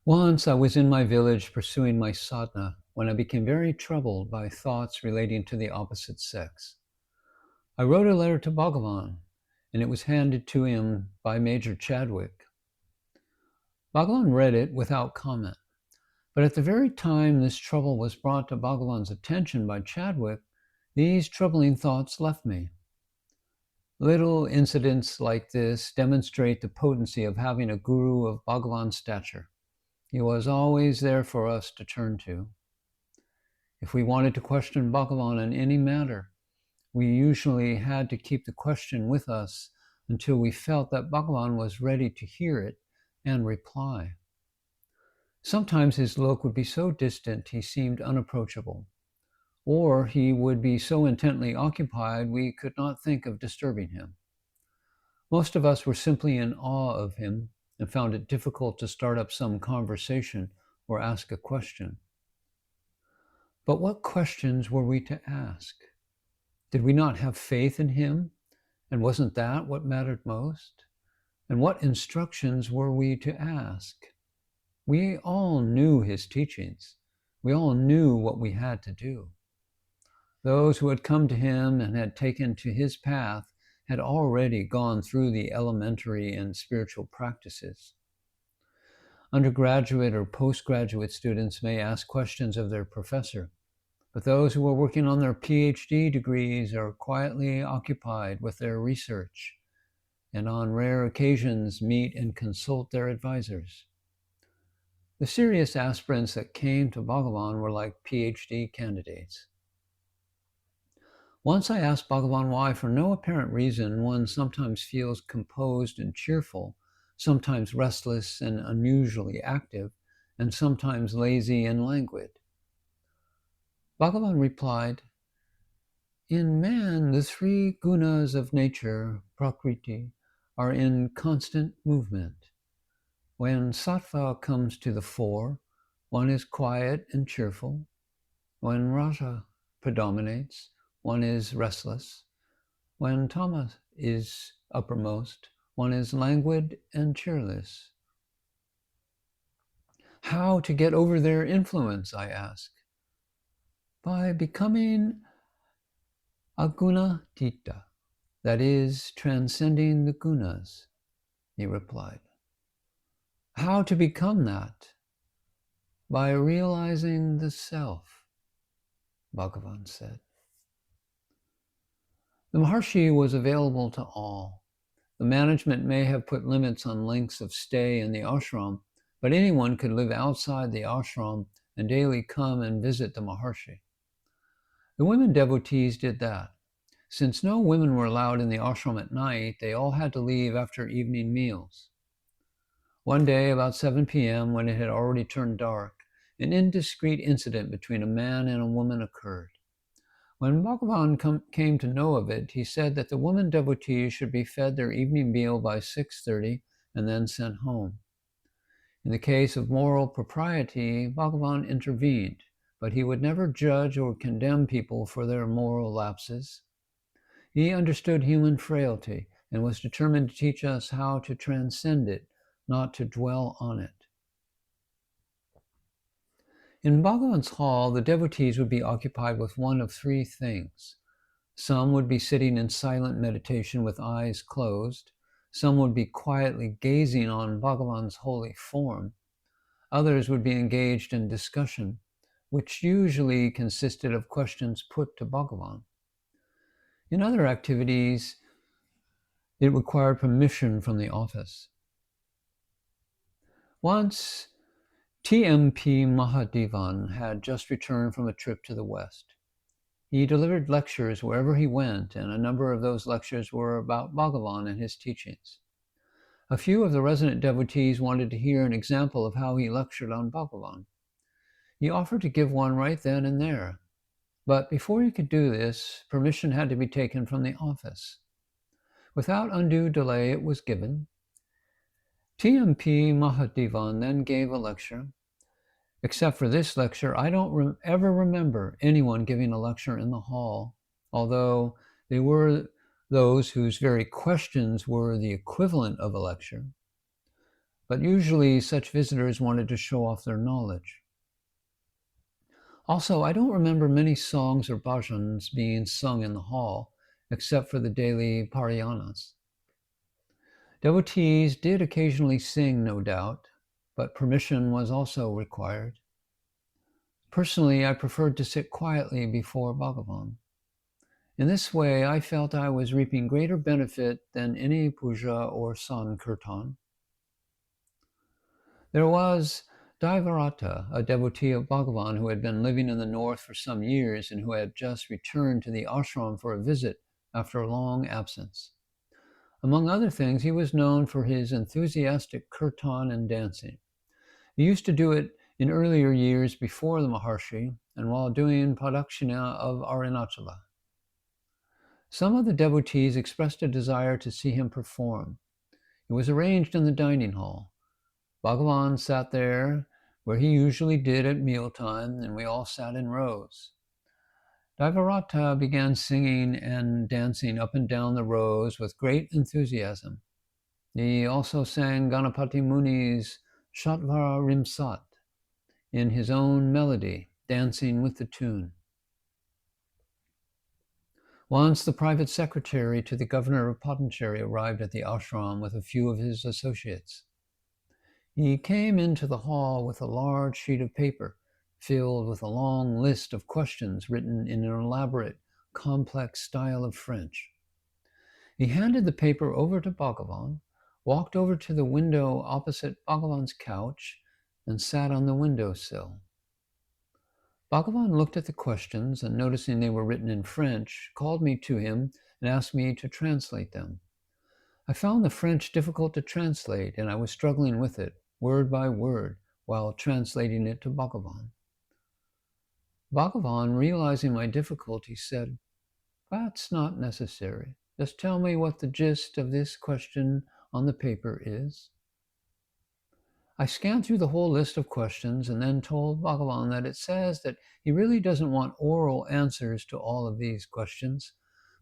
Once I was in my village pursuing my sadhana when I became very troubled by thoughts relating to the opposite sex. I wrote a letter to Bhagavan, and it was handed to him by Major Chadwick. Bhagavan read it without comment, but at the very time this trouble was brought to Bhagavan's attention by Chadwick, these troubling thoughts left me. Little incidents like this demonstrate the potency of having a guru of Bhagavan's stature. He was always there for us to turn to. If we wanted to question Bhagavan on any matter, we usually had to keep the question with us until we felt that Bhagavan was ready to hear it and reply. Sometimes his look would be so distant he seemed unapproachable, or he would be so intently occupied we could not think of disturbing him. Most of us were simply in awe of him and found it difficult to start up some conversation or ask a question. But what questions were we to ask? Did we not have faith in him? And wasn't that what mattered most? And what instructions were we to ask? We all knew his teachings. We all knew what we had to do. Those who had come to him and had taken to his path had already gone through the elementary and spiritual practices. Undergraduate or postgraduate students may ask questions of their professor, but those who are working on their PhD degrees are quietly occupied with their research and on rare occasions meet and consult their advisors. The serious aspirants that came to Bhagavan were like PhD candidates. Once I asked Bhagavan why, for no apparent reason, one sometimes feels composed and cheerful, sometimes restless and unusually active, and sometimes lazy and languid. Bhagavan replied, "In man, the three gunas of nature, prakriti, are in constant movement. When sattva comes to the fore, one is quiet and cheerful. When raja predominates, one is restless. When tamas is uppermost, one is languid and cheerless." How to get over their influence, I ask. By becoming agunatita, that is, transcending the gunas, he replied. How to become that? By realizing the self, Bhagavan said. The Maharshi was available to all. The management may have put limits on lengths of stay in the ashram, but anyone could live outside the ashram and daily come and visit the Maharshi. The women devotees did that. Since no women were allowed in the ashram at night, they all had to leave after evening meals. One day, about 7 p.m., when it had already turned dark, an indiscreet incident between a man and a woman occurred. When Bhagavan came to know of it, he said that the women devotees should be fed their evening meal by 6:30 and then sent home. In the case of moral propriety, Bhagavan intervened, but he would never judge or condemn people for their moral lapses. He understood human frailty and was determined to teach us how to transcend it, not to dwell on it. In Bhagavan's hall, the devotees would be occupied with one of three things. Some would be sitting in silent meditation with eyes closed. Some would be quietly gazing on Bhagavan's holy form. Others would be engaged in discussion, which usually consisted of questions put to Bhagavan. In other activities, it required permission from the office. Once, T.M.P. Mahadevan had just returned from a trip to the West. He delivered lectures wherever he went, and a number of those lectures were about Bhagavan and his teachings. A few of the resident devotees wanted to hear an example of how he lectured on Bhagavan. He offered to give one right then and there, but before he could do this, permission had to be taken from the office. Without undue delay, it was given. T.M.P. Mahadevan then gave a lecture. Except for this lecture, I don't ever remember anyone giving a lecture in the hall, although they were those whose very questions were the equivalent of a lecture. but usually such visitors wanted to show off their knowledge. Also, I don't remember many songs or bhajans being sung in the hall, except for the daily parayanas. Devotees did occasionally sing, no doubt, but permission was also required. Personally, I preferred to sit quietly before Bhagavan. In this way, I felt I was reaping greater benefit than any puja or sankirtan. There was Daivarata, a devotee of Bhagavan who had been living in the north for some years and who had just returned to the ashram for a visit after a long absence. Among other things, he was known for his enthusiastic kirtan and dancing. He used to do it in earlier years before the Maharshi and while doing Pradakshina of Arunachala. Some of the devotees expressed a desire to see him perform. It was arranged in the dining hall. Bhagavan sat there where he usually did at mealtime, and we all sat in rows. Daivarata began singing and dancing up and down the rows with great enthusiasm. He also sang Ganapati Muni's Shatvara Rimsat in his own melody, dancing with the tune. Once the private secretary to the governor of Pondicherry arrived at the ashram with a few of his associates. He came into the hall with a large sheet of paper filled with a long list of questions written in an elaborate, complex style of French. He handed the paper over to Bhagavan, walked over to the window opposite Bhagavan's couch, and sat on the windowsill. Bhagavan looked at the questions and, noticing they were written in French, called me to him and asked me to translate them. I found the French difficult to translate, and I was struggling with it, word by word, while translating it to Bhagavan. Bhagavan, realizing my difficulty, said, "That's not necessary. Just tell me what the gist of this question on the paper is." I scanned through the whole list of questions and then told Bhagavan that it says that he really doesn't want oral answers to all of these questions,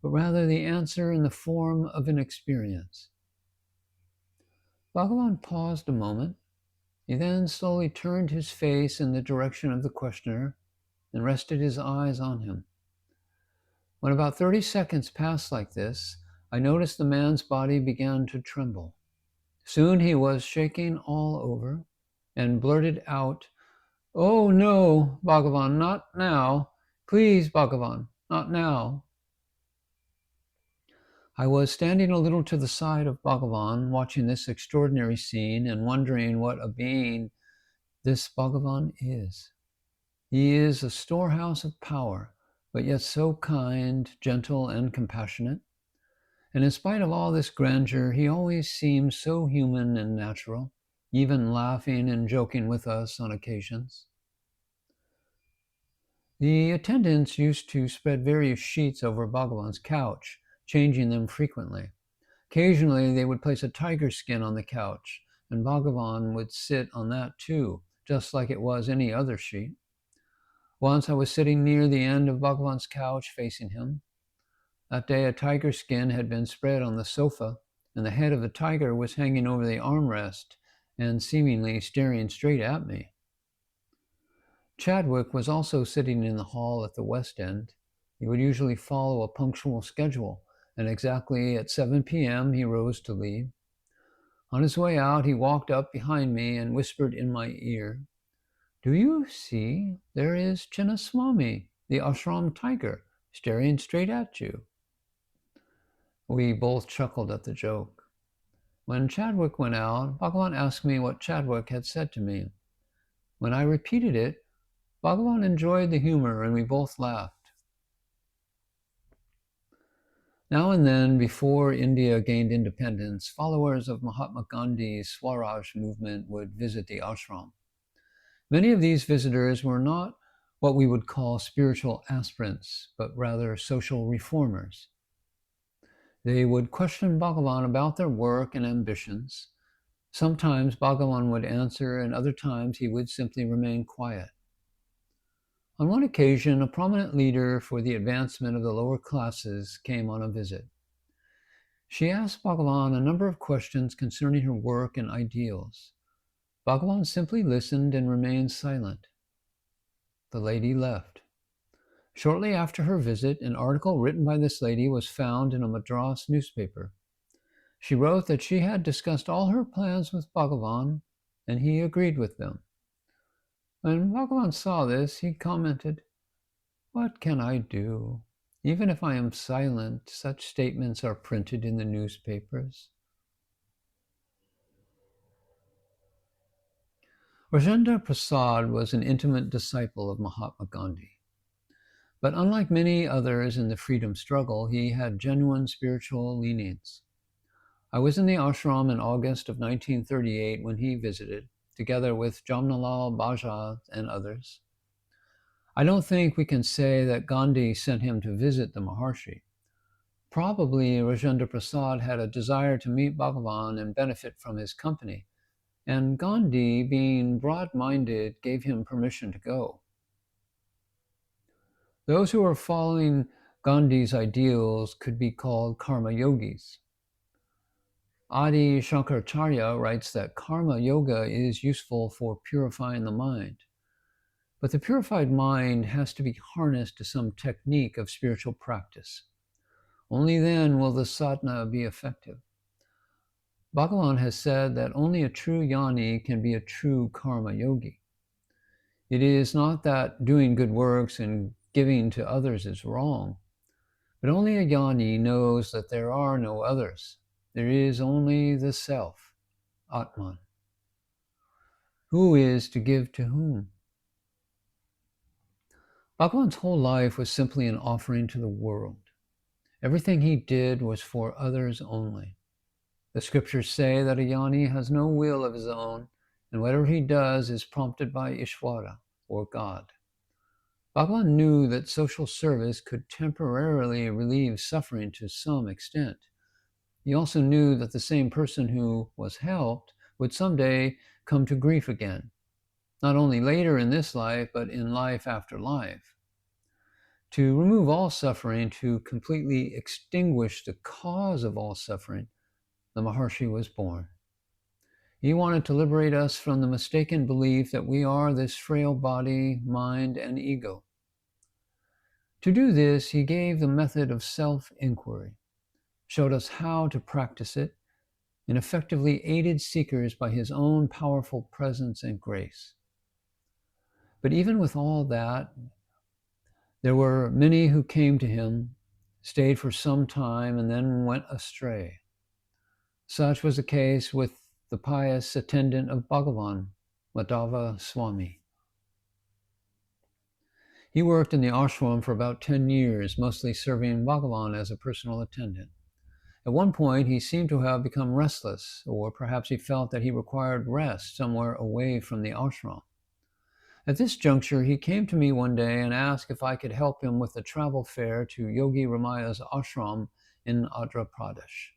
but rather the answer in the form of an experience. Bhagavan paused a moment. He then slowly turned his face in the direction of the questioner and rested his eyes on him. When about 30 seconds passed like this, I noticed the man's body began to tremble. Soon he was shaking all over and blurted out, "Oh no, Bhagavan, not now. Please, Bhagavan, not now." I was standing a little to the side of Bhagavan, watching this extraordinary scene and wondering what a being this Bhagavan is. He is a storehouse of power, but yet so kind, gentle, and compassionate. And in spite of all this grandeur, he always seems so human and natural, even laughing and joking with us on occasions. The attendants used to spread various sheets over Bhagavan's couch, changing them frequently. Occasionally, they would place a tiger skin on the couch, and Bhagavan would sit on that too, just like it was any other sheet. Once I was sitting near the end of Bhagavan's couch facing him. That day, a tiger skin had been spread on the sofa, and the head of the tiger was hanging over the armrest and seemingly staring straight at me. Chadwick was also sitting in the hall at the west end. He would usually follow a punctual schedule, and exactly at 7 p.m. he rose to leave. On his way out, he walked up behind me and whispered in my ear, "Do you see? There is Chinnaswami, the ashram tiger, staring straight at you." We both chuckled at the joke. When Chadwick went out, Bhagavan asked me what Chadwick had said to me. When I repeated it, Bhagavan enjoyed the humor and we both laughed. Now and then, before India gained independence, followers of Mahatma Gandhi's Swaraj movement would visit the ashram. Many of these visitors were not what we would call spiritual aspirants, but rather social reformers. They would question Bhagavan about their work and ambitions. Sometimes Bhagavan would answer, and other times he would simply remain quiet. On one occasion, a prominent leader for the advancement of the lower classes came on a visit. She asked Bhagavan a number of questions concerning her work and ideals. Bhagavan simply listened and remained silent. The lady left. Shortly after her visit, an article written by this lady was found in a Madras newspaper. She wrote that she had discussed all her plans with Bhagavan, and he agreed with them. When Bhagavan saw this, he commented, "What can I do? Even if I am silent, such statements are printed in the newspapers." Rajendra Prasad was an intimate disciple of Mahatma Gandhi. But unlike many others in the freedom struggle, he had genuine spiritual leanings. I was in the ashram in August of 1938 when he visited, together with Jamnalal Bajaj and others. I don't think we can say that Gandhi sent him to visit the Maharshi. Probably Rajendra Prasad had a desire to meet Bhagavan and benefit from his company, and Gandhi, being broad-minded, gave him permission to go. Those who are following Gandhi's ideals could be called karma yogis. Adi Shankaracharya writes that karma yoga is useful for purifying the mind. But the purified mind has to be harnessed to some technique of spiritual practice. Only then will the sadhana be effective. Bhagavan has said that only a true jnani can be a true karma yogi. It is not that doing good works and giving to others is wrong, but only a jnani knows that there are no others. There is only the self, Atman. Who is to give to whom? Bhagavan's whole life was simply an offering to the world. Everything he did was for others only. The scriptures say that a jnani has no will of his own, and whatever he does is prompted by Ishvara, or God. Bhagavan knew that social service could temporarily relieve suffering to some extent. He also knew that the same person who was helped would someday come to grief again, not only later in this life, but in life after life. To remove all suffering, to completely extinguish the cause of all suffering, the Maharshi was born. He wanted to liberate us from the mistaken belief that we are this frail body, mind, and ego. To do this, he gave the method of self-inquiry, showed us how to practice it, and effectively aided seekers by his own powerful presence and grace. But even with all that, there were many who came to him, stayed for some time, and then went astray. Such was the case with the pious attendant of Bhagavan, Madhava Swami. He worked in the ashram for about 10 years, mostly serving Bhagavan as a personal attendant. At one point, he seemed to have become restless, or perhaps he felt that he required rest somewhere away from the ashram. At this juncture, he came to me one day and asked if I could help him with a travel fare to Yogi Ramaya's ashram in Andhra Pradesh.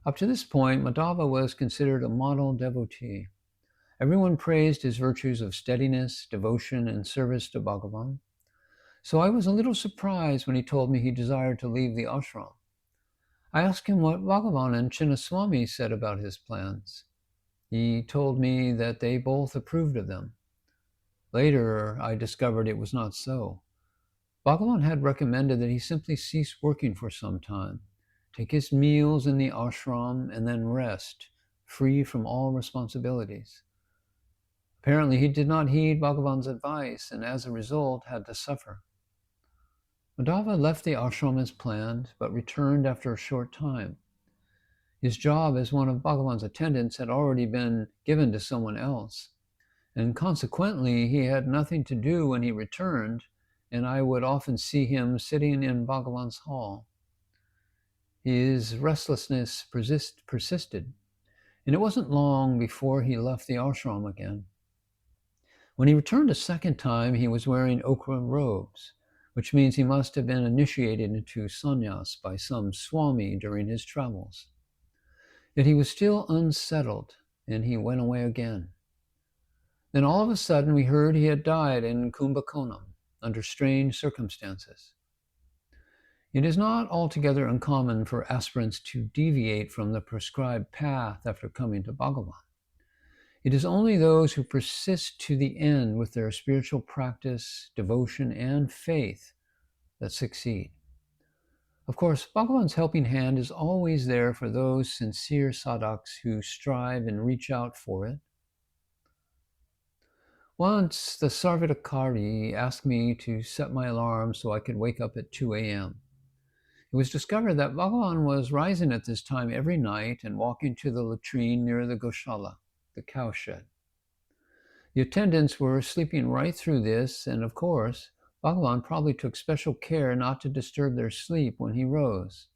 Up to this point, Madhava was considered a model devotee. Everyone praised his virtues of steadiness, devotion, and service to Bhagavan. So I was a little surprised when he told me he desired to leave the ashram. I asked him what Bhagavan and Chinnaswami said about his plans. He told me that they both approved of them. Later, I discovered it was not so. Bhagavan had recommended that he simply cease working for some time, take his meals in the ashram, and then rest, free from all responsibilities. Apparently, he did not heed Bhagavan's advice, and as a result, had to suffer. Madhava left the ashram as planned, but returned after a short time. His job as one of Bhagavan's attendants had already been given to someone else, and consequently, he had nothing to do when he returned, and I would often see him sitting in Bhagavan's hall. His restlessness persisted, and it wasn't long before he left the ashram again. When he returned a second time, he was wearing ochre robes, which means he must have been initiated into sannyas by some swami during his travels. Yet he was still unsettled, and he went away again. Then all of a sudden we heard he had died in Kumbakonam under strange circumstances. It is not altogether uncommon for aspirants to deviate from the prescribed path after coming to Bhagavan. It is only those who persist to the end with their spiritual practice, devotion, and faith that succeed. Of course, Bhagavan's helping hand is always there for those sincere sadhaks who strive and reach out for it. Once, the Sarvadakari asked me to set my alarm so I could wake up at 2 a.m. It was discovered that Bhagavan was rising at this time every night and walking to the latrine near the Goshala, the cowshed. The attendants were sleeping right through this, and of course, Bhagavan probably took special care not to disturb their sleep when he rose.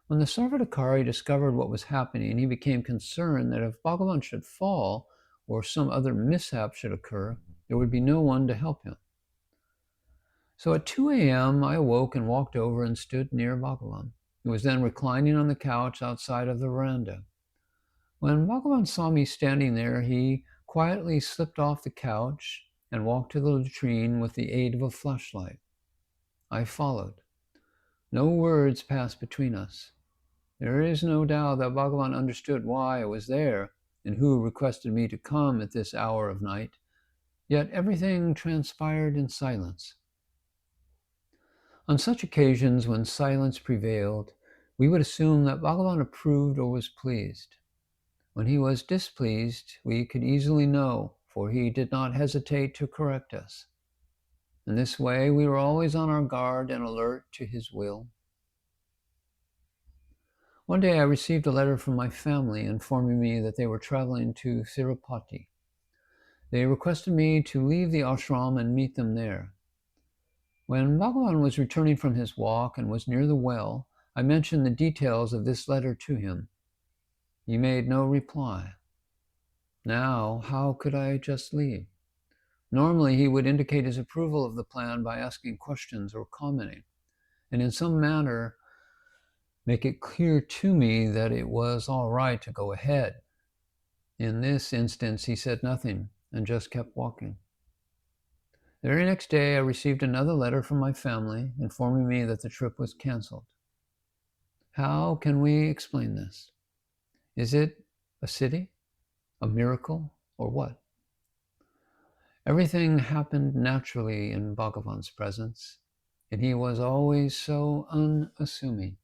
When the Sarvadakari discovered what was happening, he became concerned that if Bhagavan should fall or some other mishap should occur, there would be no one to help him. So at 2 a.m., I awoke and walked over and stood near Bhagavan. He was then reclining on the couch outside of the veranda. When Bhagavan saw me standing there, he quietly slipped off the couch and walked to the latrine with the aid of a flashlight. I followed. No words passed between us. There is no doubt that Bhagavan understood why I was there and who requested me to come at this hour of night, yet everything transpired in silence. On such occasions, when silence prevailed, we would assume that Bhagavan approved or was pleased. When he was displeased, we could easily know, for he did not hesitate to correct us. In this way, we were always on our guard and alert to his will. One day I received a letter from my family informing me that they were traveling to Tirupati. They requested me to leave the ashram and meet them there. When Bhagavan was returning from his walk and was near the well, I mentioned the details of this letter to him. He made no reply. Now, how could I just leave? Normally, he would indicate his approval of the plan by asking questions or commenting, and in some manner make it clear to me that it was all right to go ahead. In this instance, he said nothing and just kept walking. The very next day, I received another letter from my family informing me that the trip was canceled. How can we explain this? Is it a siddhi, a miracle, or what? Everything happened naturally in Bhagavan's presence, and he was always so unassuming.